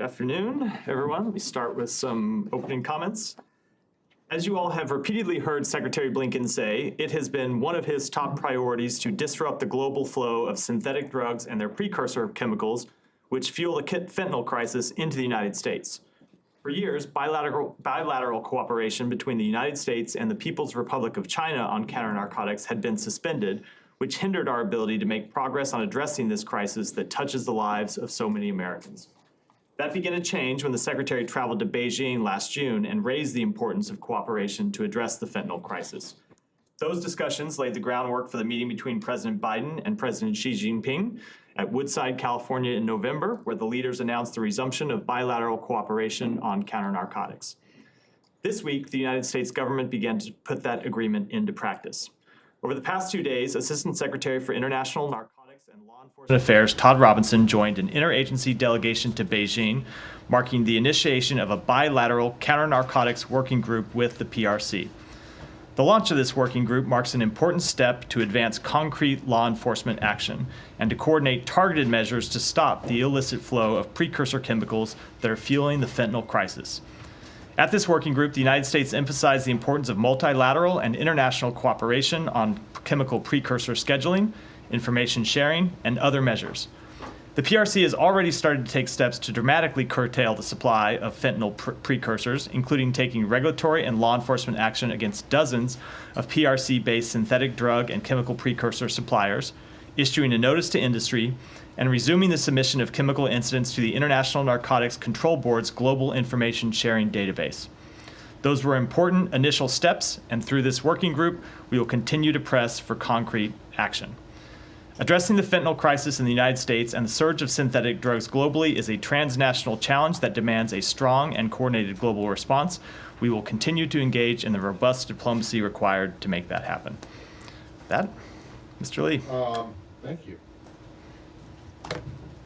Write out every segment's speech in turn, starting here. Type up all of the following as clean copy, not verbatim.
Good afternoon, everyone. Let me start with some opening comments. As you all have repeatedly heard Secretary Blinken say, it has been one of his top priorities to disrupt the global flow of synthetic drugs and their precursor chemicals, which fuel the fentanyl crisis into the United States. For years, bilateral cooperation between the United States and the People's Republic of China on counter-narcotics had been suspended, which hindered our ability to make progress on addressing this crisis that touches the lives of so many Americans. That began to change when the Secretary traveled to Beijing last June and raised the importance of cooperation to address the fentanyl crisis. Those discussions laid the groundwork for the meeting between President Biden and President Xi Jinping at Woodside, California in November, where the leaders announced the resumption of bilateral cooperation on counter-narcotics. This week, the United States government began to put that agreement into practice. Over the past 2 days, Assistant Secretary for International Narcotics and Law Enforcement Affairs Todd Robinson joined an interagency delegation to Beijing, marking the initiation of a bilateral counter-narcotics working group with the PRC. The launch of this working group marks an important step to advance concrete law enforcement action and to coordinate targeted measures to stop the illicit flow of precursor chemicals that are fueling the fentanyl crisis. At this working group, the United States emphasized the importance of multilateral and international cooperation on chemical precursor scheduling, information sharing, and other measures. The PRC has already started to take steps to dramatically curtail the supply of fentanyl precursors, including taking regulatory and law enforcement action against dozens of PRC-based synthetic drug and chemical precursor suppliers, issuing a notice to industry, and resuming the submission of chemical incidents to the International Narcotics Control Board's Global Information Sharing Database. Those were important initial steps, and through this working group, we will continue to press for concrete action. Addressing the fentanyl crisis in the United States and the surge of synthetic drugs globally is a transnational challenge that demands a strong and coordinated global response. We will continue to engage in the robust diplomacy required to make that happen. With that, Mr. Lee. Thank you.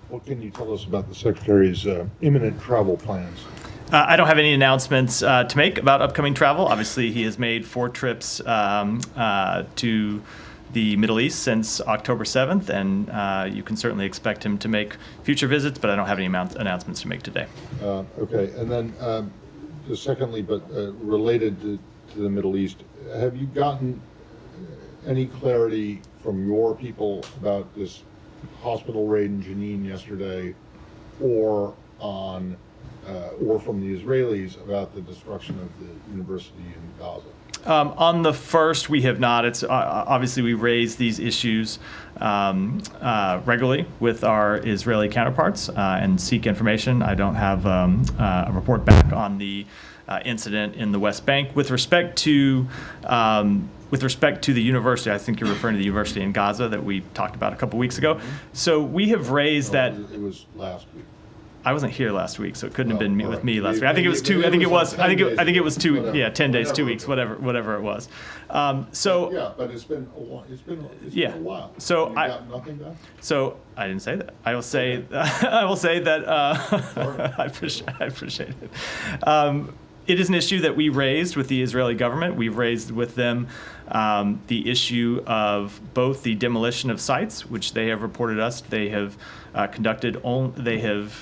What can you tell us about the Secretary's imminent travel plans? I don't have any announcements to make about upcoming travel. Obviously, he has made 4 trips to the Middle East since October 7th, and you can certainly expect him to make future visits, but I don't have any announcements to make today. Okay, and then just secondly, but related to the Middle East, have you gotten any clarity from your people about this hospital raid in Jenin yesterday, or from the Israelis about the destruction of the university in Gaza? On the first, we have not. It's obviously we raise these issues regularly with our Israeli counterparts and seek information. I don't have a report back on the incident in the West Bank. With respect to the university, I think you're referring to the university in Gaza that we talked about a couple weeks ago. So we have raised that. It was last week. I wasn't here last week, so it couldn't have been with me last week. I think it was 2. I think it was 2. Whatever. Yeah, 10 days, 2 weeks, whatever it was. So Yeah, but it's been a while. It's been Yeah. a while. So You got nothing back? So I didn't say that. I will say that I appreciate it. It is an issue that we raised with the Israeli government. We've raised with them the issue of both the demolition of sites, which they have reported us they have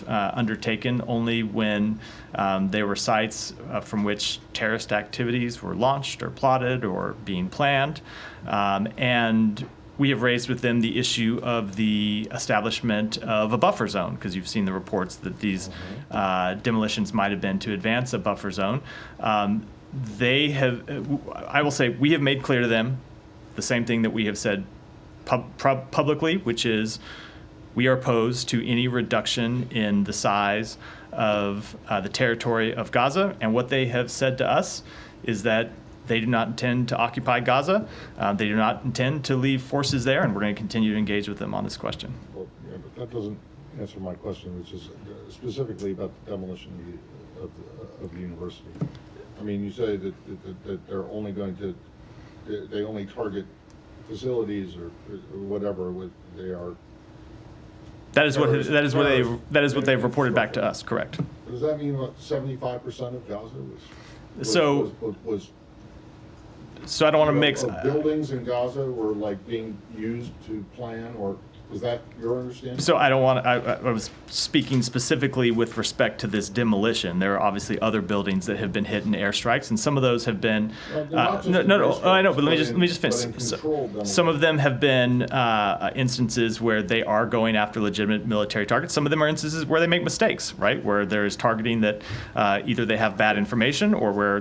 undertaken only when they were sites from which terrorist activities were launched or plotted or being planned, and we have raised with them the issue of the establishment of a buffer zone, because you've seen the reports that these demolitions might have been to advance a buffer zone. I will say, we have made clear to them the same thing that we have said publicly, which is we are opposed to any reduction in the size of the territory of Gaza. And what they have said to us is that they do not intend to occupy Gaza. They do not intend to leave forces there, and we're going to continue to engage with them on this question. Well, yeah, but that doesn't answer my question, which is specifically about the demolition of the university. I mean, you say that they're only they only target facilities or whatever they are. That is what they've reported back to us. Correct. Does that mean about 75% of Gaza was So I don't want to mix. Buildings in Gaza were like being used to plan or Is that your understanding? So I don't want, I was speaking specifically with respect to this demolition. There are obviously other buildings that have been hit in airstrikes, and some of those have been, Well, they're not just no, in no, no, I know, airstrikes, but let me just but finish. in controlled demolition. Some of them have been instances where they are going after legitimate military targets. Some of them are instances where they make mistakes, right? Where there's targeting that either they have bad information or where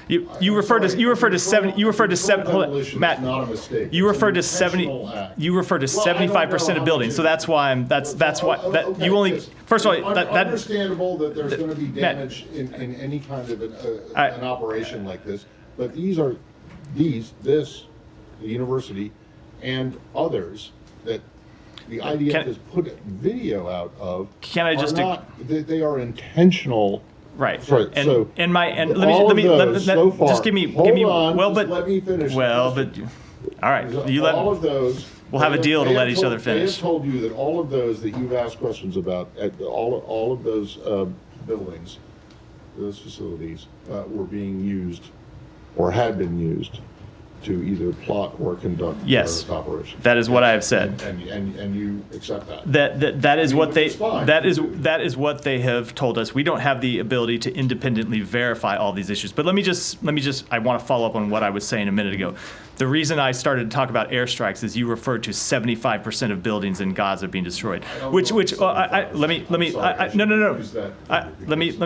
you referred to 7, hold on, Demolition is Matt, not a mistake. you It's an referred to 70, intentional act. you referred to Well, I don't 75% know of how buildings, much so it- that's why that's why, that, Okay, you only, yes. first of all, that, Understandable that there's gonna be Matt. damage in any kind of I- an operation like this, but this, the university, and others that the IDF Can- has put video out of. Can I just- are not, they are intentional. right. Sorry, And, so and my, and all let me, of let, those let, so far- just give me, hold on, well, just but, let me finish. well, but, all right, you All let, of those. We'll have a deal to they let have each other They finish. have told you that all of those that you've asked questions about, all of those buildings, those facilities, were being used or had been used to either plot or conduct Yes. terrorist operations. That is what I have said. And you accept that? That is I mean, what which they, is fine. that is what they have told us. We don't have the ability to independently verify all these issues. But let me just, I want to follow up on what I was saying a minute ago. The reason I started to talk about airstrikes is you referred to 75% of buildings in Gaza being destroyed, which, no, let me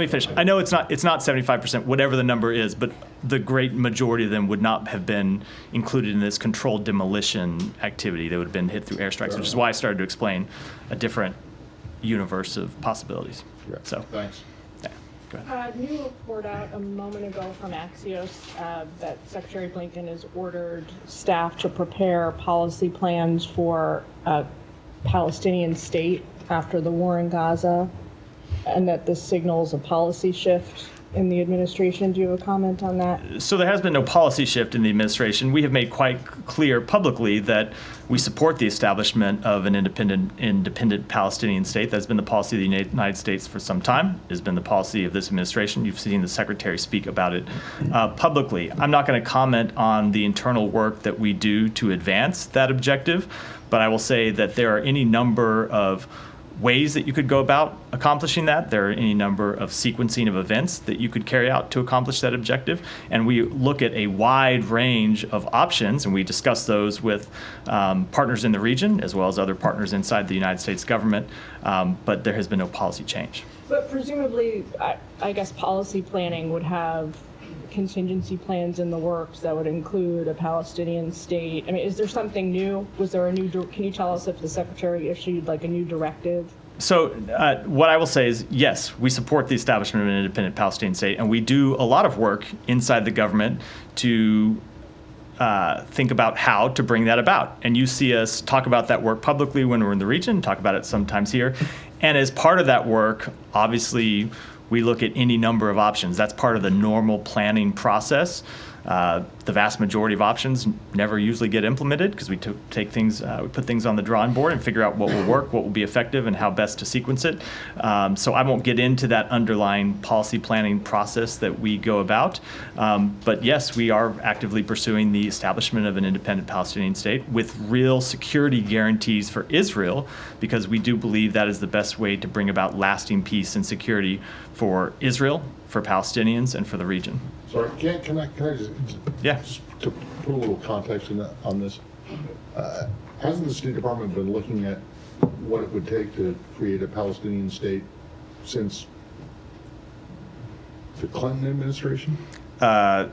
finish. I know it's not 75%, whatever the number is, but the great majority of them would not have been included in this controlled demolition activity. They would have been hit through airstrikes, which is why I started to explain a different universe of possibilities. Yeah. So, Thanks. yeah, go ahead. New report out a moment ago from Axios that Secretary Blinken has ordered staff to prepare policy plans for a Palestinian state after the war in Gaza, and that this signals a policy shift in the administration. Do you have a comment on that? So there has been no policy shift in the administration. We have made quite clear publicly that we support the establishment of an independent Palestinian state. That's been the policy of the United States for some time. It has been the policy of this administration. You've seen the secretary speak about it publicly. I'm not going to comment on the internal work that we do to advance that objective, but I will say that there are any number of ways that you could go about accomplishing that. There are any number of sequencing of events that you could carry out to accomplish that objective. And we look at a wide range of options, and we discuss those with partners in the region as well as other partners inside the United States government. But there has been no policy change. But presumably, I guess policy planning would have contingency plans in the works that would include a Palestinian state. I mean, is there something new? Was there a new, can you tell us if the secretary issued like a new directive? So what I will say is, yes, we support the establishment of an independent Palestinian state, and we do a lot of work inside the government to think about how to bring that about. And you see us talk about that work publicly when we're in the region, talk about it sometimes here. And as part of that work, obviously, we look at any number of options. That's part of the normal planning process. The vast majority of options never usually get implemented because we take things, we put things on the drawing board and figure out what will work, what will be effective, and how best to sequence it. So I won't get into that underlying policy planning process that we go about. But yes, we are actively pursuing the establishment of an independent Palestinian state with real security guarantees for Israel, because we do believe that is the best way to bring about lasting peace and security for Israel, for Palestinians, and for the region. Sorry, can I just? Yeah. Just to put a little context on this, hasn't the State Department been looking at what it would take to create a Palestinian state since the Clinton administration? At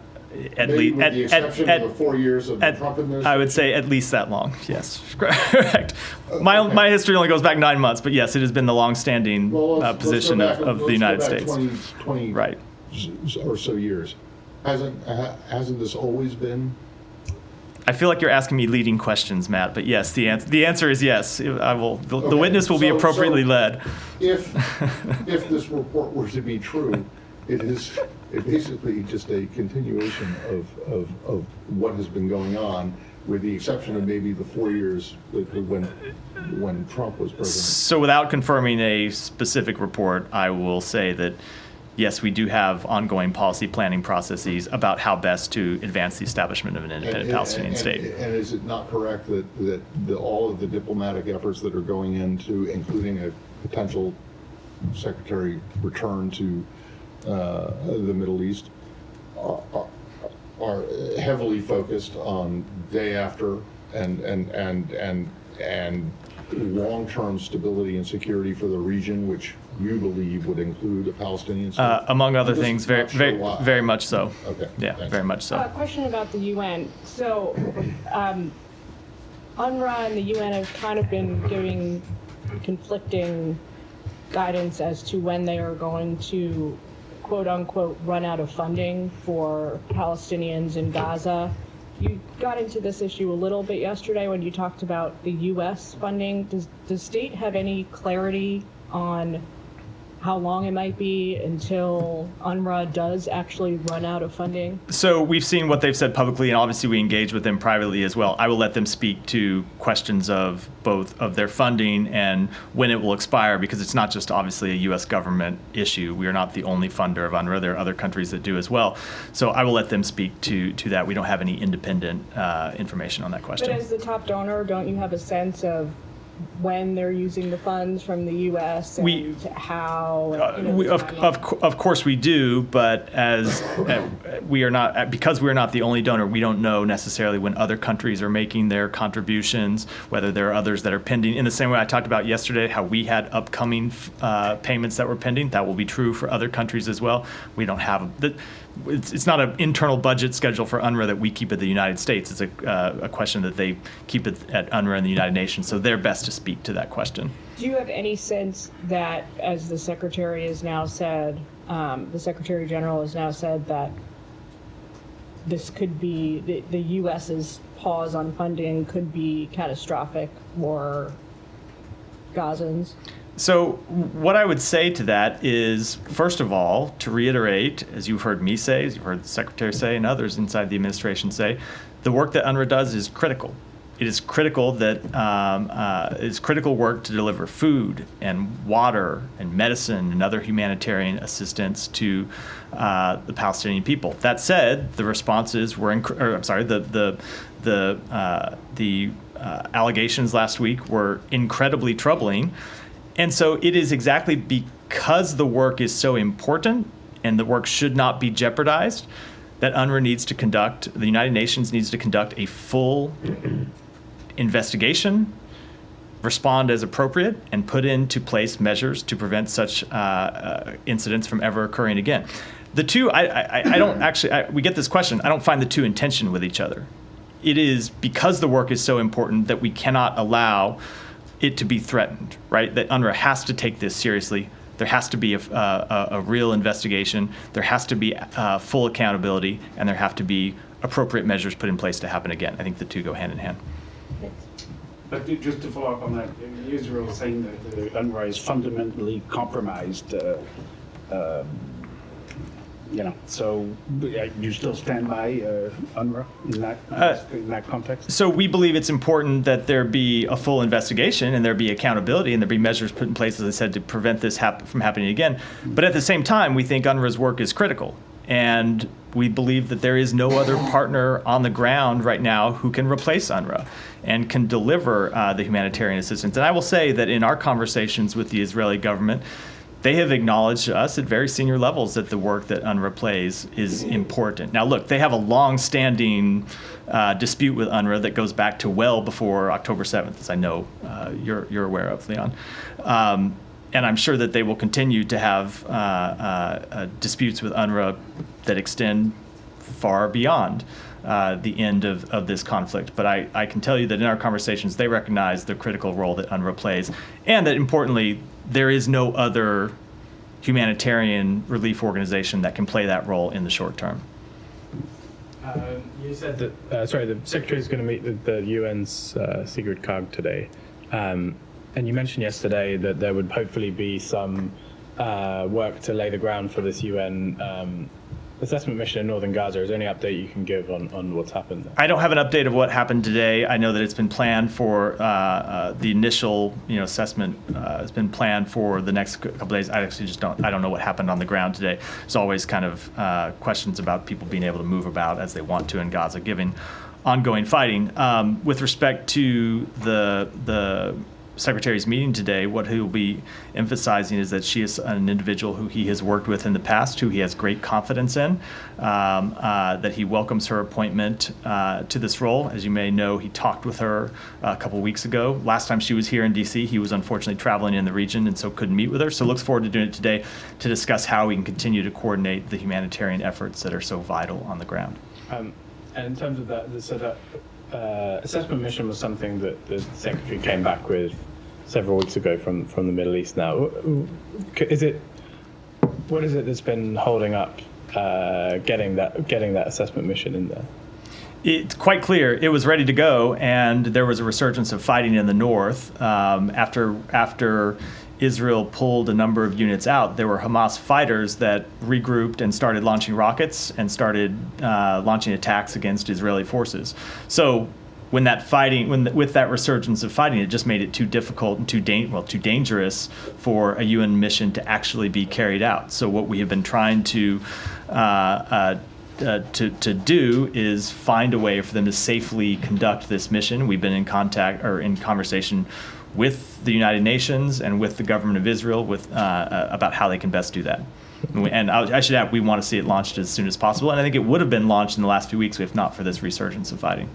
Maybe least, with the exception of the 4 years of the Trump administration? I would say at least that long. Yes, correct. My history only goes back 9 months, but yes, it has been the long-standing Well, let's position go back- of the let's United go back States. 20 Right. or so years. Hasn't this always been? I feel like you're asking me leading questions, Matt, but yes, the answer is yes. I will. The Okay, witness will be so- appropriately led. If this report were to be true, it basically just a continuation of what has been going on, with the exception of maybe the 4 years when Trump was president. So without confirming a specific report, I will say that yes, we do have ongoing policy planning processes about how best to advance the establishment of an independent Palestinian state. And is it not correct that all of the diplomatic efforts that are going into, including a potential secretary return to the Middle East, are heavily focused on day after and long-term stability and security for the region, which you believe would include a Palestinian state? Among other I'm just things, not sure why. very much so. Okay. Yeah, thanks. very much so. A question about the UN. So, UNRWA and the UN have kind of been giving conflicting guidance as to when they are going to, quote unquote, run out of funding for Palestinians in Gaza. You got into this issue a little bit yesterday when you talked about the U.S. funding. Does the state have any clarity on how long it might be until UNRWA does actually run out of funding? So we've seen what they've said publicly, and obviously we engage with them privately as well. I will let them speak to questions of both of their funding and when it will expire, because it's not just obviously a U.S. government issue. We are not the only funder of UNRWA. There are other countries that do as well. So I will let them speak to that. We don't have any independent information on that question. But as the top donor, don't you have a sense of when they're using the funds from the U.S. and how? And, We, the of timing? course we do, but as we are not, because we are not the only donor, we don't know necessarily when other countries are making their contributions, whether there are others that are pending. In the same way I talked about yesterday, how we had upcoming payments that were pending, that will be true for other countries as well. We don't have it's not an internal budget schedule for UNRWA that we keep at the United States. It's a question that they keep at UNRWA and the United Nations, so they're best to speak to that question. Do you have any sense that, as the Secretary has now said, the Secretary General has now said that this could be, the U.S.'s pause on funding could be catastrophic for Gazans? So what I would say to that is, first of all, to reiterate, as you've heard me say, as you've heard the Secretary say, and others inside the administration say, the work that UNRWA does is critical. It is critical that it's critical work to deliver food and water and medicine and other humanitarian assistance to the Palestinian people. That said, the responses were, the allegations last week were incredibly troubling. And so it is exactly because the work is so important and the work should not be jeopardized that UNRWA needs to conduct, the United Nations needs to conduct a full investigation, respond as appropriate, and put into place measures to prevent such incidents from ever occurring again. The two, I don't actually, we get this question, I don't find the two in tension with each other. It is because the work is so important that we cannot allow it to be threatened, right? That UNRWA has to take this seriously. There has to be a real investigation. There has to be full accountability, and there have to be appropriate measures put in place to happen again. I think the two go hand in hand. But just to follow up on that, Israel is saying that the UNRWA is fundamentally compromised. So you still stand by UNRWA in that context? So we believe it's important that there be a full investigation and there be accountability and there be measures put in place, as I said, to prevent this from happening again. But at the same time, we think UNRWA's work is critical. And we believe that there is no other partner on the ground right now who can replace UNRWA and can deliver the humanitarian assistance. And I will say that in our conversations with the Israeli government, they have acknowledged to us at very senior levels that the work that UNRWA plays is important. Now, look, they have a long-standing dispute with UNRWA that goes back to well before October 7th, as I know you're aware of, Leon. And I'm sure that they will continue to have disputes with UNRWA that extend far beyond the end of this conflict. But I can tell you that in our conversations, they recognize the critical role that UNRWA plays, and that importantly, there is no other humanitarian relief organization that can play that role in the short term. You said that, the Secretary is going to meet with the UN's Sigrid Kaag today. And you mentioned yesterday that there would hopefully be some work to lay the ground for this UN assessment mission in northern Gaza. Is there any update you can give on what's happened there? I don't have an update of what happened today. I know that it's been planned for the initial, assessment has been planned for the next couple of days. I actually just don't know what happened on the ground today. There's always kind of questions about people being able to move about as they want to in Gaza, given ongoing fighting. With respect to the Secretary's meeting today, what he'll be emphasizing is that she is an individual who he has worked with in the past, who he has great confidence in, that he welcomes her appointment to this role. As you may know, he talked with her a couple weeks ago. Last time she was here in D.C., he was unfortunately traveling in the region and so couldn't meet with her. So looks forward to doing it today to discuss how we can continue to coordinate the humanitarian efforts that are so vital on the ground. And in terms of that, so that assessment mission was something that the Secretary came back with several weeks ago from the Middle East now. What is it that's been holding up getting that assessment mission in there? It's quite clear it was ready to go, and there was a resurgence of fighting in the north after Israel pulled a number of units out. There were Hamas fighters that regrouped and started launching rockets and started launching attacks against Israeli forces. So when with that resurgence of fighting, it just made it too difficult and too dangerous for a UN mission to actually be carried out. So what we have been trying to do is find a way for them to safely conduct this mission. We've been in conversation with the United Nations and with the government of Israel about how they can best do that. And I should add, we want to see it launched as soon as possible. And I think it would have been launched in the last few weeks if not for this resurgence of fighting.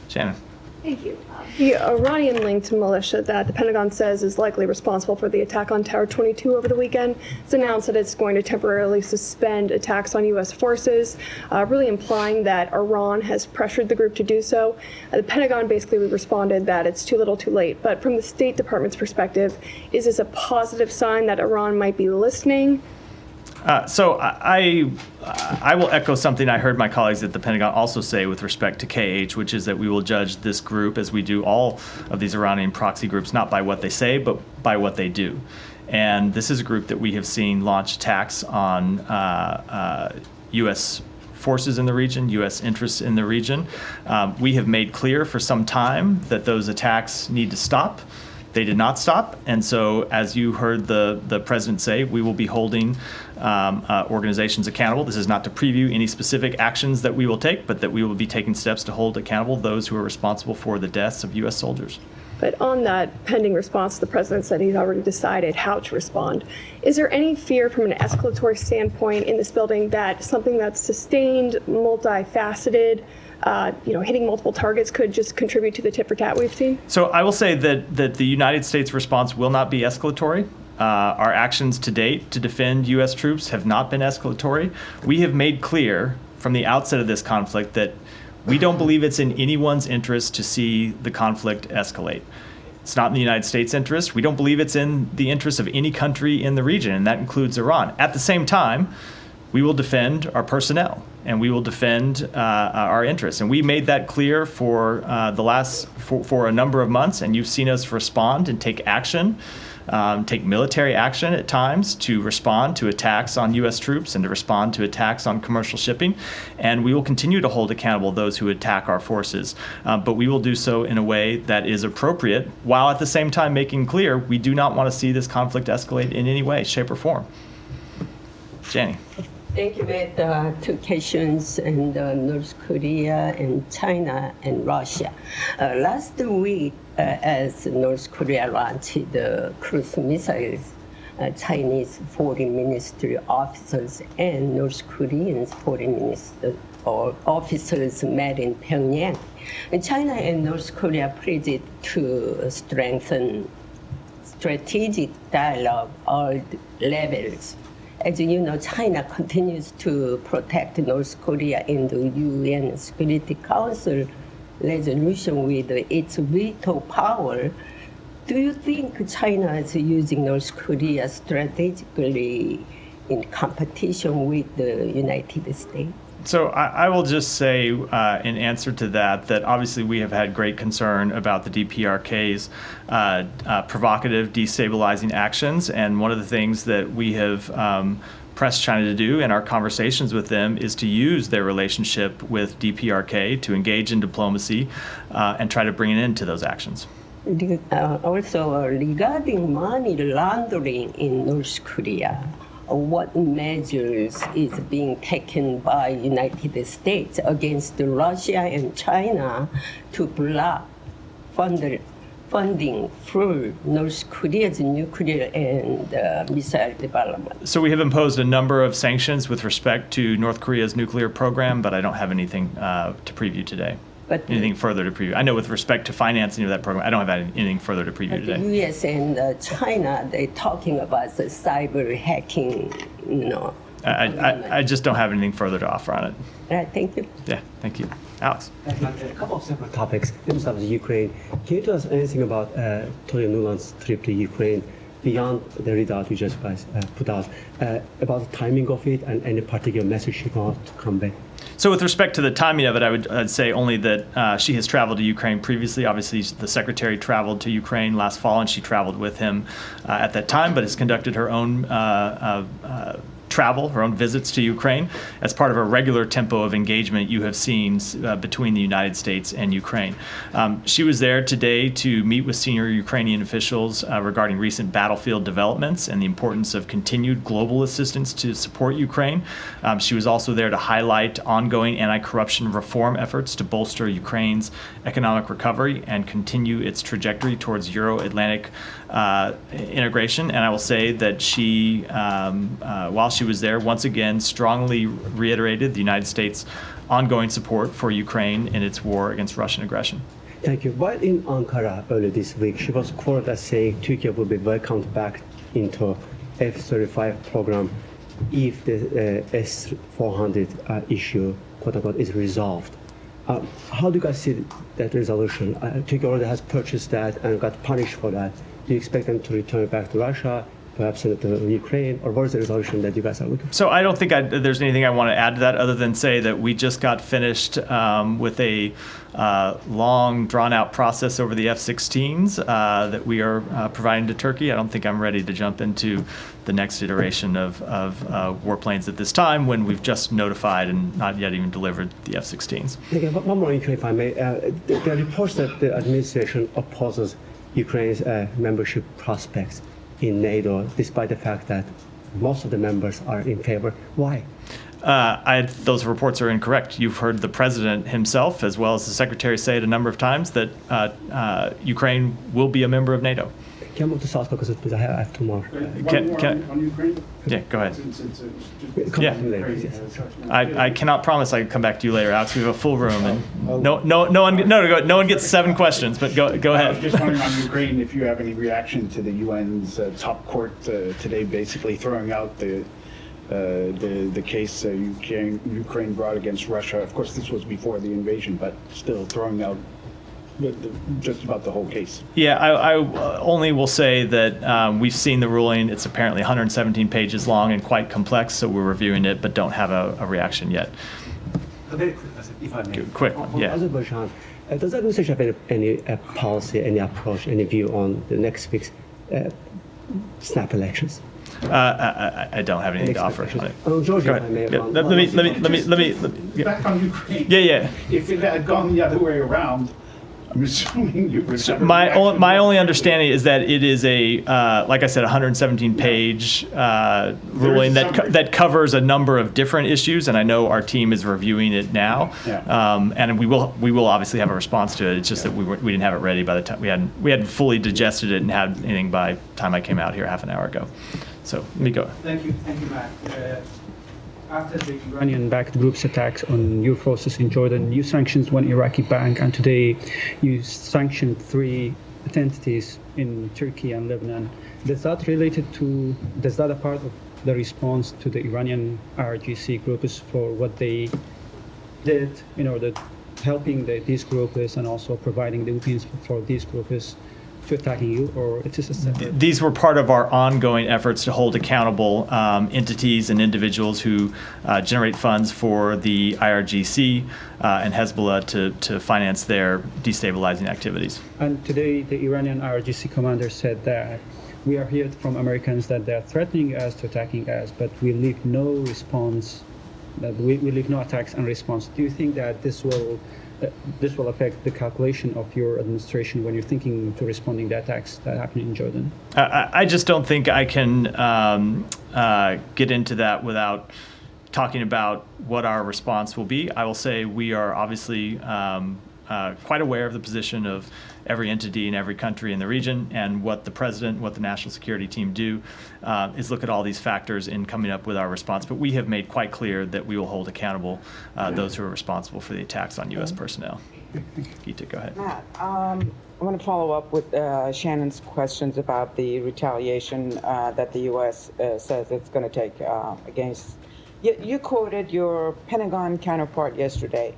Shannon. Thank you. The Iranian-linked militia that the Pentagon says is likely responsible for the attack on Tower 22 over the weekend has announced that it's going to temporarily suspend attacks on U.S. forces, really implying that Iran has pressured the group to do so. The Pentagon basically responded that it's too little too late. But from the State Department's perspective, is this a positive sign that Iran might be listening? So I will echo something I heard my colleagues at the Pentagon also say with respect to KH, which is that we will judge this group, as we do all of these Iranian proxy groups, not by what they say, but by what they do. And this is a group that we have seen launch attacks on U.S. forces in the region, U.S. interests in the region. We have made clear for some time that those attacks need to stop. They did not stop, and so as you heard the president say, we will be holding organizations accountable. This is not to preview any specific actions that we will take, but that we will be taking steps to hold accountable those who are responsible for the deaths of U.S. soldiers. But on that pending response, the president said he's already decided how to respond. Is there any fear from an escalatory standpoint in this building that something that's sustained, multifaceted, hitting multiple targets could just contribute to the tit for tat we've seen? So I will say that the United States response will not be escalatory. Our actions to date to defend U.S. troops have not been escalatory. We have made clear from the outset of this conflict that we don't believe it's in anyone's interest to see the conflict escalate. It's not in the United States' interest. We don't believe it's in the interest of any country in the region, and that includes Iran. At the same time, we will defend our personnel and we will defend our interests. And we made that clear for a number of months, and you've seen us respond and take action, take military action at times to respond to attacks on U.S. troops and to respond to attacks on commercial shipping. And we will continue to hold accountable those who attack our forces. But we will do so in a way that is appropriate, while at the same time making clear we do not want to see this conflict escalate in any way, shape, or form. Jenny. Thank you. With two questions in North Korea and China and Russia. Last week, as North Korea launched the cruise missiles, Chinese foreign ministry officers and North Korean foreign minister or officers met in Pyongyang. And China and North Korea pledged to strengthen strategic dialogue all levels. As you know, China continues to protect North Korea in the UN Security Council resolution with its veto power. Do you think China is using North Korea strategically in competition with the United States? So I will just say in answer to that obviously we have had great concern about the DPRK's provocative, destabilizing actions. And one of the things that we have pressed China to do in our conversations with them is to use their relationship with DPRK to engage in diplomacy and try to bring an end to those actions. Also, regarding money laundering in North Korea, what measures is being taken by United States against Russia and China to block funding for North Korea's nuclear and missile development? So we have imposed a number of sanctions with respect to North Korea's nuclear program, but I don't have anything to preview today. But Anything further to preview? I know with respect to financing of that program, I don't have anything further to preview the today. U.S. and China, they're talking about the cyber hacking, I just don't have anything further to offer on it. Thank you. Yeah, thank you. Alex? A couple of separate topics. In terms of Ukraine, can you tell us anything about Toria Nuland's trip to Ukraine beyond the readout you just guys put out, about the timing of it and any particular message you want to convey? So with respect to the timing of it, I'd say only that she has traveled to Ukraine previously. Obviously, the secretary traveled to Ukraine last fall, and she traveled with him at that time, but has conducted her own travel, her own visits to Ukraine as part of a regular tempo of engagement you have seen between the United States and Ukraine. She was there today to meet with senior Ukrainian officials regarding recent battlefield developments and the importance of continued global assistance to support Ukraine. She was also there to highlight ongoing anti-corruption reform efforts to bolster Ukraine's economic recovery and continue its trajectory towards Euro-Atlantic integration. And I will say that she, while she was there, once again strongly reiterated the United States' ongoing support for Ukraine in its war against Russian aggression. Thank you. While in Ankara earlier this week, she was quoted as saying Turkey will be welcomed back into F-35 program if the S-400 issue, quote unquote, is resolved. How do you guys see that resolution? Turkey already has purchased that and got punished for that. Do you expect them to return it back to Russia, perhaps send it to Ukraine, or what is the resolution that you guys are looking for? So I don't think there's anything I want to add to that other than say that we just got finished with a long, drawn-out process over the F-16s that we are providing to Turkey. I don't think I'm ready to jump into the next iteration of warplanes at this time when we've just notified and not yet even delivered the F-16s. Okay, one more in Ukraine, if I may. There are reports that the administration opposes Ukraine's membership prospects in NATO, despite the fact that most of the members are in favor. Why? Those reports are incorrect. You've heard the president himself, as well as the secretary, say it a number of times that Ukraine will be a member of NATO. Can I move to South Caucasus, please? I have two more. Can- One can- more on Ukraine? Yeah, go ahead. Come Yeah. back to me later, please, yes. I cannot promise I can come back to you later, Alex. We have a full room, and no one gets 7 questions. But go I was ahead. just wondering on Ukraine if you have any reaction to the UN's top court today, basically throwing out the case Ukraine brought against Russia. Of course, this was before the invasion, but still throwing out just about the whole case. Yeah, I only will say that we've seen the ruling. It's apparently 117 pages long and quite complex, so we're reviewing it, but don't have a reaction yet. Very quick, if I may. Quick one, On yeah. Azerbaijan, does the administration have any policy, any approach, any view on the next week's snap elections? I don't have anything to offer on it. Oh, Georgia, Go if I may. ahead. Yeah, one- let one- me. Yeah. Back on Ukraine. Yeah. If it had gone the other way around, I'm assuming you would have a My reaction. only understanding is that it is a, like I said, 117-page ruling that covers a number of different issues, and I know our team is reviewing it now. Yeah. And we will obviously have a response to it. It's just that we didn't have it ready by the time we hadn't fully digested it and had anything by the time I came out here half an hour ago. So let me go. Thank you, Matt. After the Iranian-backed group's attacks on your forces in Jordan, you sanctioned one Iraqi bank, and today you sanctioned 3 entities in Turkey and Lebanon. Is that a part of the response to the Iranian IRGC groups for what they did in order helping these groups and also providing the weapons for these groups to attacking you, or it is a separate? These were part of our ongoing efforts to hold accountable entities and individuals who generate funds for the IRGC and Hezbollah to finance their destabilizing activities. And today, the Iranian IRGC commander said that we are heard from Americans that they are threatening us to attacking us, but we leave no response, that we leave no attacks unresponse. Do you think that this will affect the calculation of your administration when you're thinking to responding to attacks that happen in Jordan? I just don't think I can get into that without talking about what our response will be. I will say we are obviously quite aware of the position of every entity in every country in the region, and what the president, what the national security team do is look at all these factors in coming up with our response. But we have made quite clear that we will hold accountable those who are responsible for the attacks on U.S. personnel. Geeta, go ahead. Matt, I want to follow up with Shannon's questions about the retaliation that the U.S. Says it's going to take against. You quoted your Pentagon counterpart yesterday.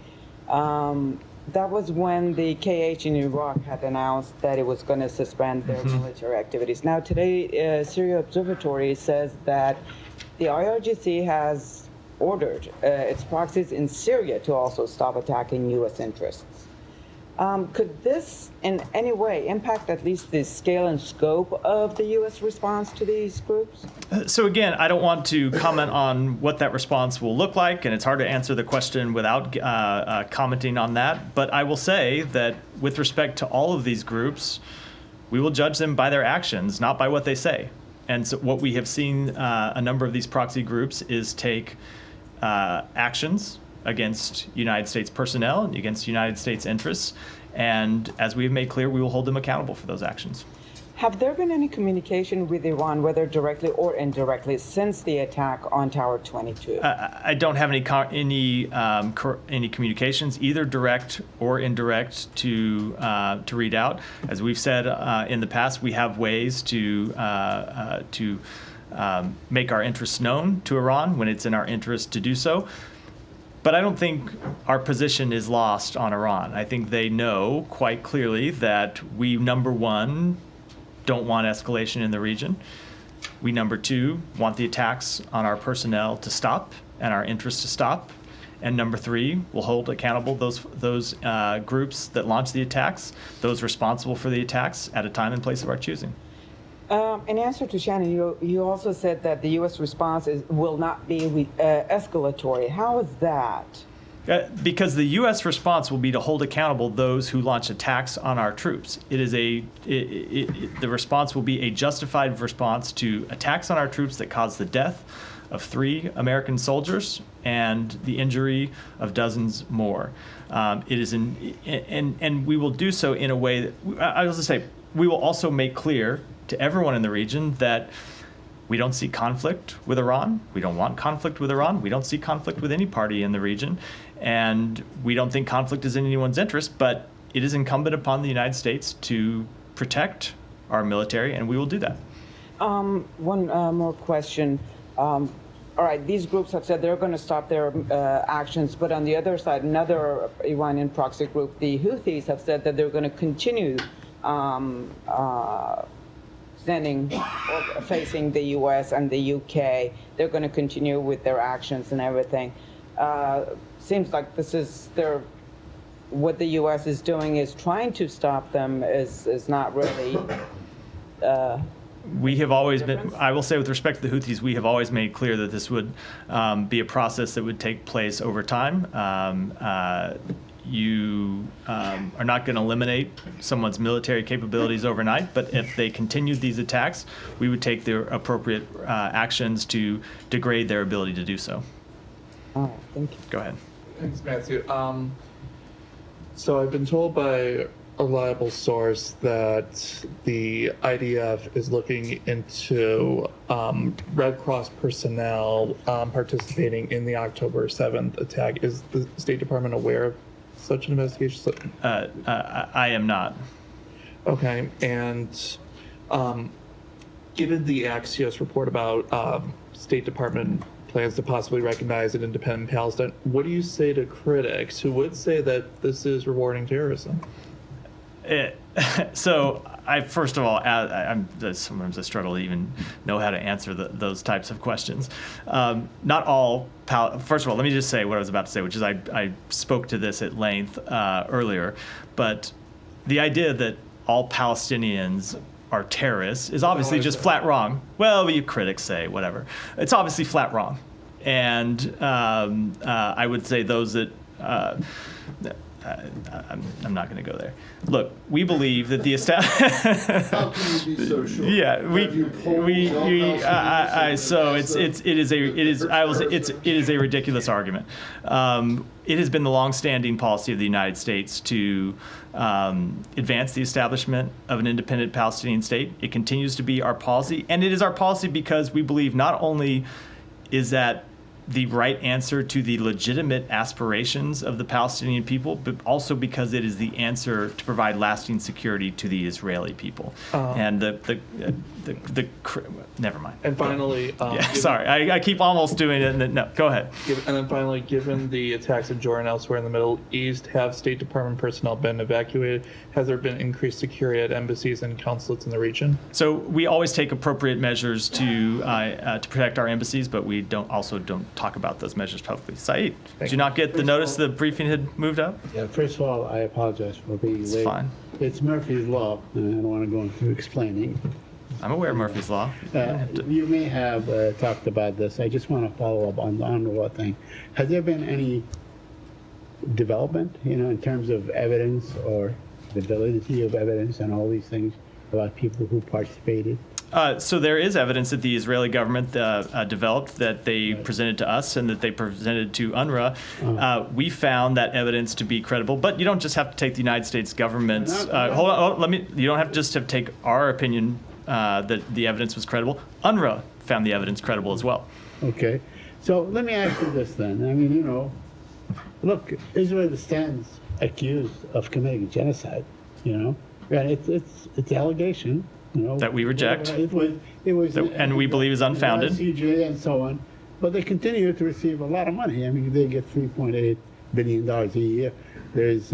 That was when the KH in Iraq had announced that it was going to suspend their military activities. Now today, Syria Observatory says that the IRGC has ordered its proxies in Syria to also stop attacking U.S. interests. Could this in any way impact at least the scale and scope of the U.S. response to these groups? So again, I don't want to comment on what that response will look like, and it's hard to answer the question without commenting on that. But I will say that with respect to all of these groups, we will judge them by their actions, not by what they say. And so what we have seen a number of these proxy groups is take actions against United States personnel and against United States interests. And as we've made clear, we will hold them accountable for those actions. Have there been any communication with Iran, whether directly or indirectly, since the attack on Tower 22? I don't have any communications, either direct or indirect, to read out. As we've said in the past, we have ways to make our interests known to Iran when it's in our interest to do so. But I don't think our position is lost on Iran. I think they know quite clearly that we, number one, don't want escalation in the region. We, number two, want the attacks on our personnel to stop and our interests to stop. And number three, we'll hold accountable those groups that launched the attacks, those responsible for the attacks, at a time and place of our choosing. In answer to Shannon, you also said that the U.S. response will not be escalatory. How is that? Because the U.S. response will be to hold accountable those who launch attacks on our troops. The response will be a justified response to attacks on our troops that caused the death of 3 American soldiers and the injury of dozens more. And we will do so in a way that, I was going to say, we will also make clear to everyone in the region that we don't see conflict with Iran. We don't want conflict with Iran. We don't see conflict with any party in the region. And we don't think conflict is in anyone's interest, but it is incumbent upon the United States to protect our military, and we will do that. One more question. All right, these groups have said they're going to stop their actions, but on the other side, another Iranian proxy group, the Houthis, have said that they're going to continue facing the U.S. and the U.K. They're going to continue with their actions and everything. Seems like this is what the U.S. is doing is trying to stop them is not really. We have always been, I will say with respect to the Houthis, we have always made clear that this would be a process that would take place over time. You are not going to eliminate someone's military capabilities overnight, but if they continued these attacks, we would take the appropriate actions to degrade their ability to do so. All right, thank you. Go ahead. Thanks, Matthew. So I've been told by a reliable source that the IDF is looking into Red Cross personnel participating in the October 7th attack. Is the State Department aware of such an investigation? I am not. Okay, and given the Axios report about State Department plans to possibly recognize an independent Palestine, what do you say to critics who would say that this is rewarding terrorism? So first of all, sometimes I struggle to even know how to answer those types of questions. Not all, first of all, let me just say what I was about to say, which is I spoke to this at length earlier, but the idea that all Palestinians are terrorists is obviously just flat wrong. Well, you critics say whatever. It's obviously flat wrong, and I would say those that. I'm not going to go there. Look, we believe that the How can you be so sure? Yeah, Have you polled all houses so and it is a ridiculous argument. It has been the longstanding policy of the United States to advance the establishment of an independent Palestinian state. It continues to be our policy, and it is our policy because we believe not only is that the right answer to the legitimate aspirations of the Palestinian people, but also because it is the answer to provide lasting security to the Israeli people. And never mind. And finally, sorry, I keep almost doing it. And no, go ahead. And then finally, given the attacks in Jordan and elsewhere in the Middle East, have State Department personnel been evacuated? Has there been increased security at embassies and consulates in the region? So we always take appropriate measures to protect our embassies, but we don't talk about those measures publicly. Saeed, did you not get the notice the briefing had moved up? Yeah, first of all, I apologize for being late. It's fine. It's Murphy's Law, and I don't want to go into explaining. I'm aware of Murphy's Law. You may have talked about this. I just want to follow up on the UNRWA thing. Has there been any development, in terms of evidence or the validity of evidence and all these things about people who participated? So there is evidence that the Israeli government developed that they presented to us and that they presented to UNRWA. We found that evidence to be credible, but you don't just have to take the United States government's. Hold on, you don't have to just take our opinion that the evidence was credible. UNRWA found the evidence credible as well. Okay. So let me ask you this then. I mean, look, Israel stands accused of committing genocide, and it's allegation. That we reject. It was and we believe is unfounded. CJ and so on, but they continue to receive a lot of money. I mean, they get $3.8 billion a year. There's,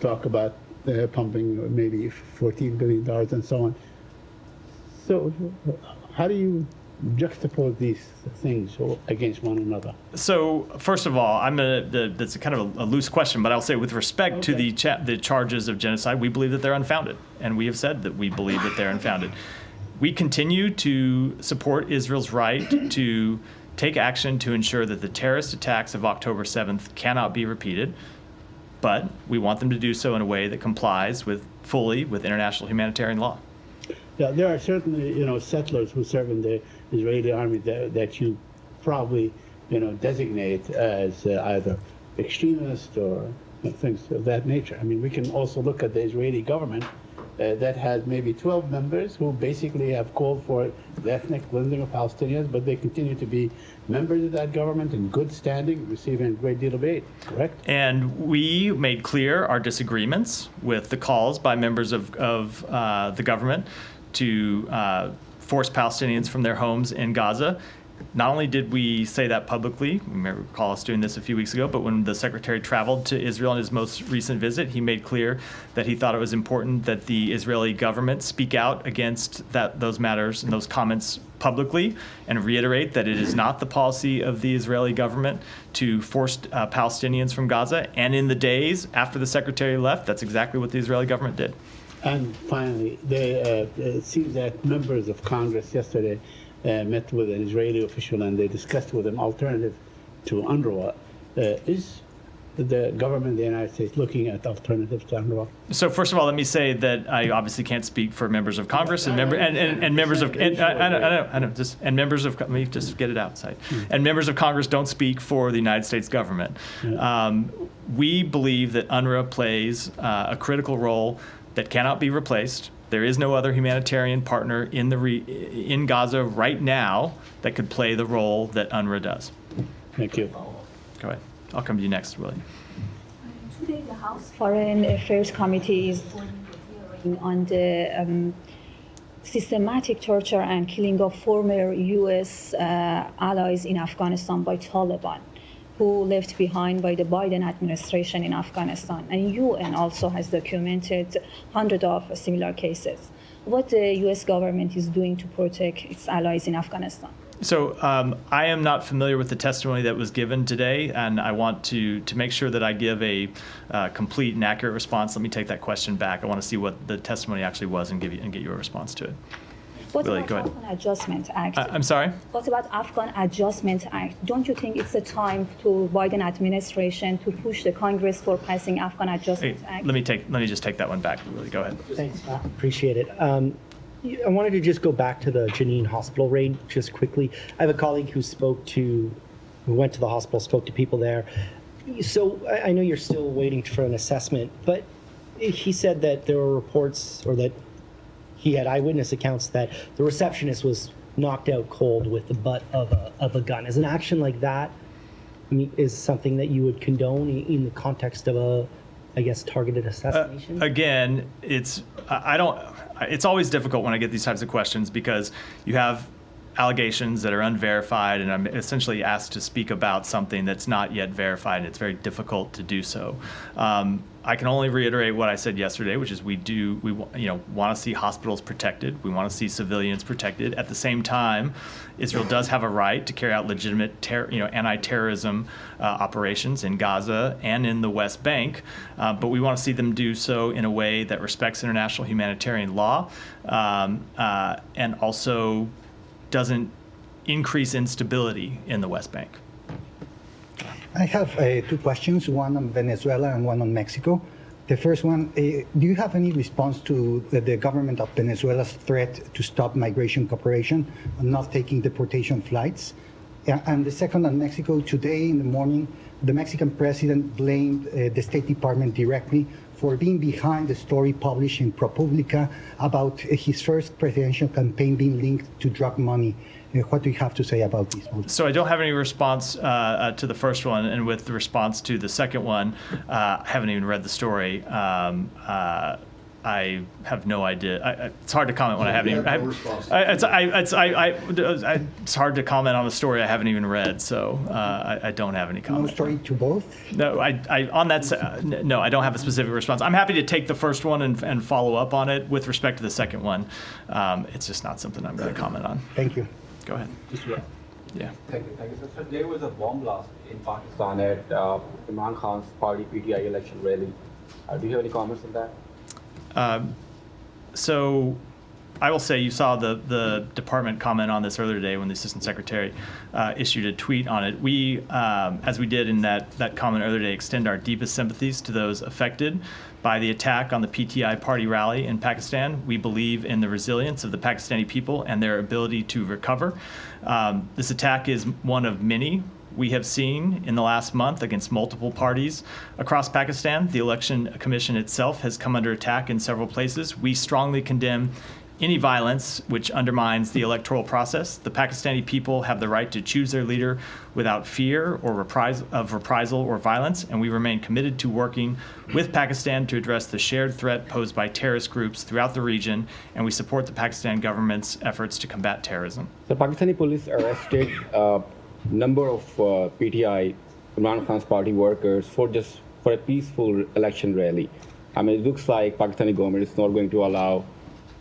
talk about pumping maybe $14 billion and so on. So, how do you juxtapose these things against one another? So, first of all, that's a kind of a loose question, but I'll say with respect to the charges of genocide, we believe that they're unfounded, and we have said that we believe that they're unfounded. We continue to support Israel's right to take action to ensure that the terrorist attacks of October 7th cannot be repeated, but we want them to do so in a way that complies fully with international humanitarian law. Yeah, there are certainly, settlers who serve in the Israeli army that you probably, designate as either extremist or things of that nature. I mean, we can also look at the Israeli government that has maybe 12 members who basically have called for the ethnic cleansing of Palestinians, but they continue to be members of that government in good standing, receiving a great deal of aid, correct? And we made clear our disagreements with the calls by members of the government to force Palestinians from their homes in Gaza. Not only did we say that publicly, you may recall us doing this a few weeks ago, but when the Secretary traveled to Israel on his most recent visit, he made clear that he thought it was important that the Israeli government speak out against those matters and those comments publicly and reiterate that it is not the policy of the Israeli government to force Palestinians from Gaza. And in the days after the Secretary left, that's exactly what the Israeli government did. And finally, it seems that members of Congress yesterday met with an Israeli official and they discussed with him alternative to UNRWA. Is the government of the United States looking at alternatives to UNRWA? So first of all, let me say that I obviously can't speak for members of Congress and members of and members of let me just get it outside. And members of Congress don't speak for the United States government. We believe that UNRWA plays a critical role that cannot be replaced. There is no other humanitarian partner in Gaza right now that could play the role that UNRWA does. Thank you. Go ahead. I'll come to you next, Willie. Today, the House Foreign Affairs Committee is holding a hearing on the systematic torture and killing of former U.S. allies in Afghanistan by Taliban, who left behind by the Biden administration in Afghanistan. And UN also has documented hundreds of similar cases. What the US government is doing to protect its allies in Afghanistan? So I am not familiar with the testimony that was given today, and I want to make sure that I give a complete and accurate response. Let me take that question back. I want to see what the testimony actually was and get you a response to it. What Willie, about go ahead. Afghan Adjustment Act? I'm sorry? What about Afghan Adjustment Act? Don't you think it's a time to Biden administration to push the Congress for passing Afghan Adjustment Act? Let me just take that one back. Willie, go ahead. Thanks, appreciate it. I wanted to just go back to the Jenin hospital raid just quickly. I have a colleague who went to the hospital, spoke to people there. So I know you're still waiting for an assessment, but he said that there were reports, or that he had eyewitness accounts, that the receptionist was knocked out cold with the butt of a gun. Is an action like that, is something that you would condone in the context of a, I guess, targeted assassination? Again, it's always difficult when I get these types of questions because you have allegations that are unverified, and I'm essentially asked to speak about something that's not yet verified, and it's very difficult to do so. I can only reiterate what I said yesterday, which is we want to see hospitals protected. We want to see civilians protected. At the same time, Israel does have a right to carry out legitimate anti-terrorism operations in Gaza and in the West Bank, but we want to see them do so in a way that respects international humanitarian law and also doesn't increase instability in the West Bank. I have two questions, one on Venezuela and one on Mexico. The first one, do you have any response to the government of Venezuela's threat to stop migration cooperation and not taking deportation flights? And the second on Mexico, today in the morning, the Mexican president blamed the State Department directly for being behind the story published in ProPublica about his first presidential campaign being linked to drug money. What do you have to say about this? So I don't have any response to the first one, and with the response to the second one, I haven't even read the story. I have no idea. It's hard to comment when I haven't even. It's hard to comment on a story I haven't even read, so I don't have any comment. No story to both? No, no, I don't have a specific response. I'm happy to take the first one and follow up on it. With respect to the second one, it's just not something I'm going to comment on. Thank you. Go ahead. Yeah. Thank you, sir. So there was a bomb blast in Pakistan at Imran Khan's party PTI election rally. Do you have any comments on that? So I will say you saw the department comment on this earlier today when the assistant secretary issued a tweet on it. We, as we did in that comment earlier today, extend our deepest sympathies to those affected by the attack on the PTI party rally in Pakistan. We believe in the resilience of the Pakistani people and their ability to recover. This attack is one of many we have seen in the last month against multiple parties across Pakistan. The Election Commission itself has come under attack in several places. We strongly condemn any violence which undermines the electoral process. The Pakistani people have the right to choose their leader without fear or reprisal or violence, and we remain committed to working with Pakistan to address the shared threat posed by terrorist groups throughout the region, and we support the Pakistan government's efforts to combat terrorism. The Pakistani police arrested a number of PTI, Imran Khan's party workers, for a peaceful election rally. I mean, it looks like Pakistani government is not going to allow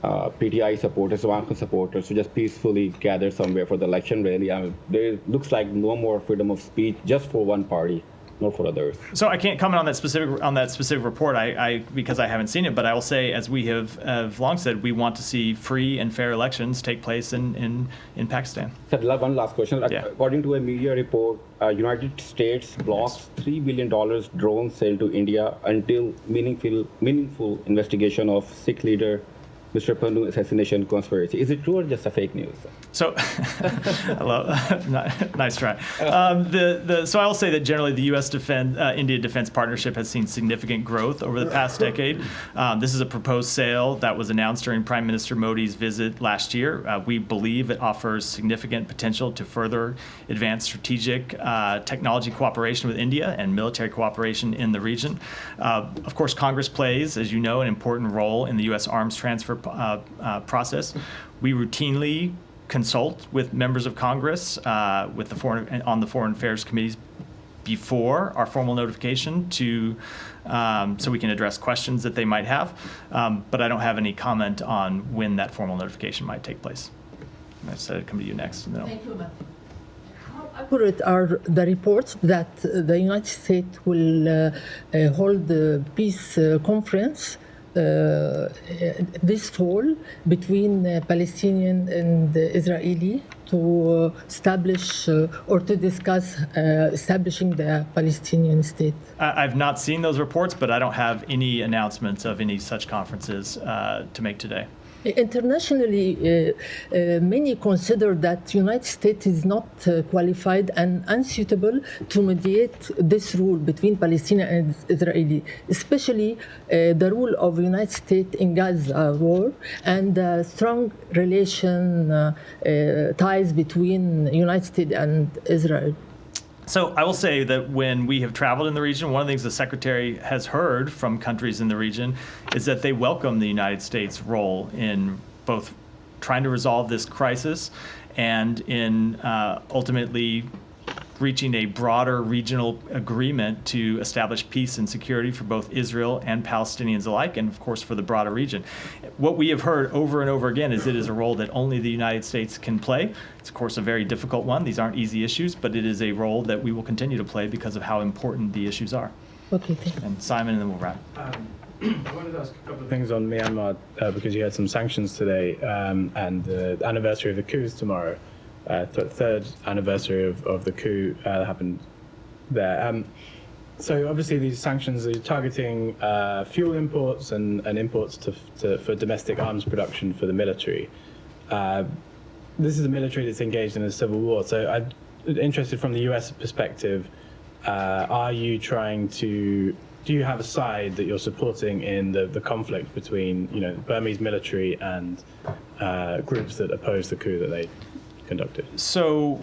PTI supporters, Imran Khan supporters, to just peacefully gather somewhere for the election rally. I mean, there looks like no more freedom of speech just for one party, not for others. So I can't comment on that specific report because I haven't seen it, but I will say, as we have long said, we want to see free and fair elections take place in Pakistan. One last question. Yeah. According to a media report, United States blocks $3 billion drone sale to India until meaningful investigation of Sikh leader Mr. Pannu assassination conspiracy. Is it true or just a fake news? So, nice try. So I'll say that generally the U.S. India defense partnership has seen significant growth over the past decade. This is a proposed sale that was announced during Prime Minister Modi's visit last year. We believe it offers significant potential to further advance strategic technology cooperation with India and military cooperation in the region. Of course, Congress plays, as you know, an important role in the U.S. arms transfer process. We routinely consult with members of Congress on the Foreign Affairs Committees before our formal notification so we can address questions that they might have. But I don't have any comment on when that formal notification might take place. I said I'd come to you next. And then I'll- Thank you, Matt. How accurate are the reports that the United States will hold the peace conference this fall between Palestinian and Israeli to establish or to discuss establishing the Palestinian state? I've not seen those reports, but I don't have any announcements of any such conferences to make today. Internationally, many consider that United States is not qualified and unsuitable to mediate this rule between Palestinian and Israeli, especially the rule of United States in Gaza war and strong relation ties between United States and Israel. So I will say that when we have traveled in the region, one of the things the Secretary has heard from countries in the region is that they welcome the United States' role in both trying to resolve this crisis and in ultimately reaching a broader regional agreement to establish peace and security for both Israel and Palestinians alike, and of course for the broader region. What we have heard over and over again is it is a role that only the United States can play. It's of course a very difficult one. These aren't easy issues, but it is a role that we will continue to play because of how important the issues are. Okay, thank you. And Simon, and then we'll wrap. I wanted to ask a couple of things on Myanmar because you had some sanctions today and the anniversary of the coup is tomorrow. Third anniversary of the coup that happened there. So obviously these sanctions are targeting fuel imports and imports for domestic arms production for the military. This is a military that's engaged in a civil war. So I'm interested from the US perspective, are you trying to, do you have a side that you're supporting in the conflict between Burmese military and groups that oppose the coup that they conducted? So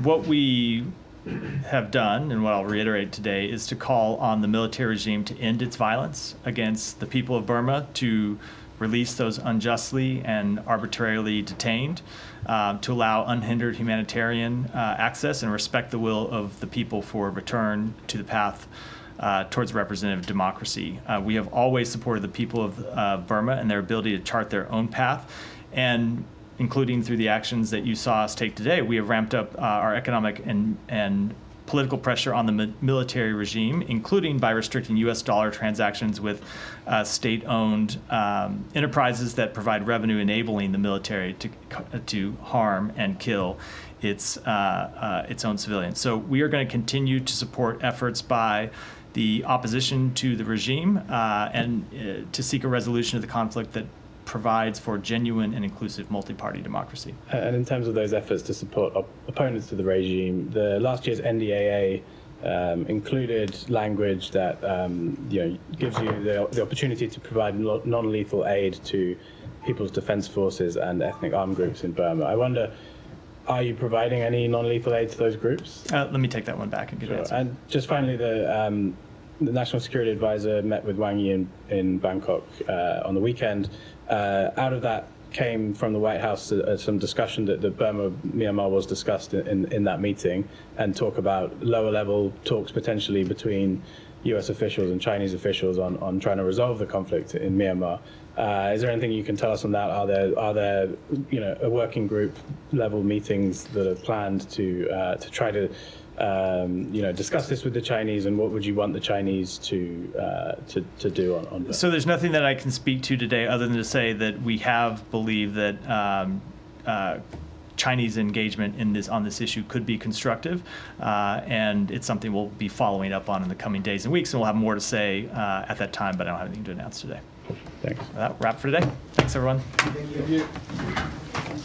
what we have done, and what I'll reiterate today, is to call on the military regime to end its violence against the people of Burma, to release those unjustly and arbitrarily detained, to allow unhindered humanitarian access and respect the will of the people for return to the path towards representative democracy. We have always supported the people of Burma and their ability to chart their own path, and including through the actions that you saw us take today, we have ramped up our economic and political pressure on the military regime, including by restricting U.S. dollar transactions with state-owned enterprises that provide revenue enabling the military to harm and kill its own civilians. So we are going to continue to support efforts by the opposition to the regime and to seek a resolution of the conflict that provides for genuine and inclusive multi-party democracy. And in terms of those efforts to support opponents to the regime, the last year's NDAA included language that gives you the opportunity to provide non-lethal aid to People's Defense Forces and ethnic armed groups in Burma. I wonder, are you providing any non-lethal aid to those groups? Let me take that one back and give an answer. And just finally, the National Security Advisor met with Wang Yi in Bangkok on the weekend. Out of that came from the White House some discussion that Myanmar was discussed in that meeting, and talk about lower level talks potentially between US officials and Chinese officials on trying to resolve the conflict in Myanmar. Is there anything you can tell us on that? Are there a working group level meetings that are planned to try to discuss this with the Chinese, and what would you want the Chinese to do on that? So there's nothing that I can speak to today other than to say that we have believed that Chinese engagement on this issue could be constructive, and it's something we'll be following up on in the coming days and weeks, and we'll have more to say at that time, but I don't have anything to announce today. Thanks. That wrap for today. Thanks, everyone. Thank you.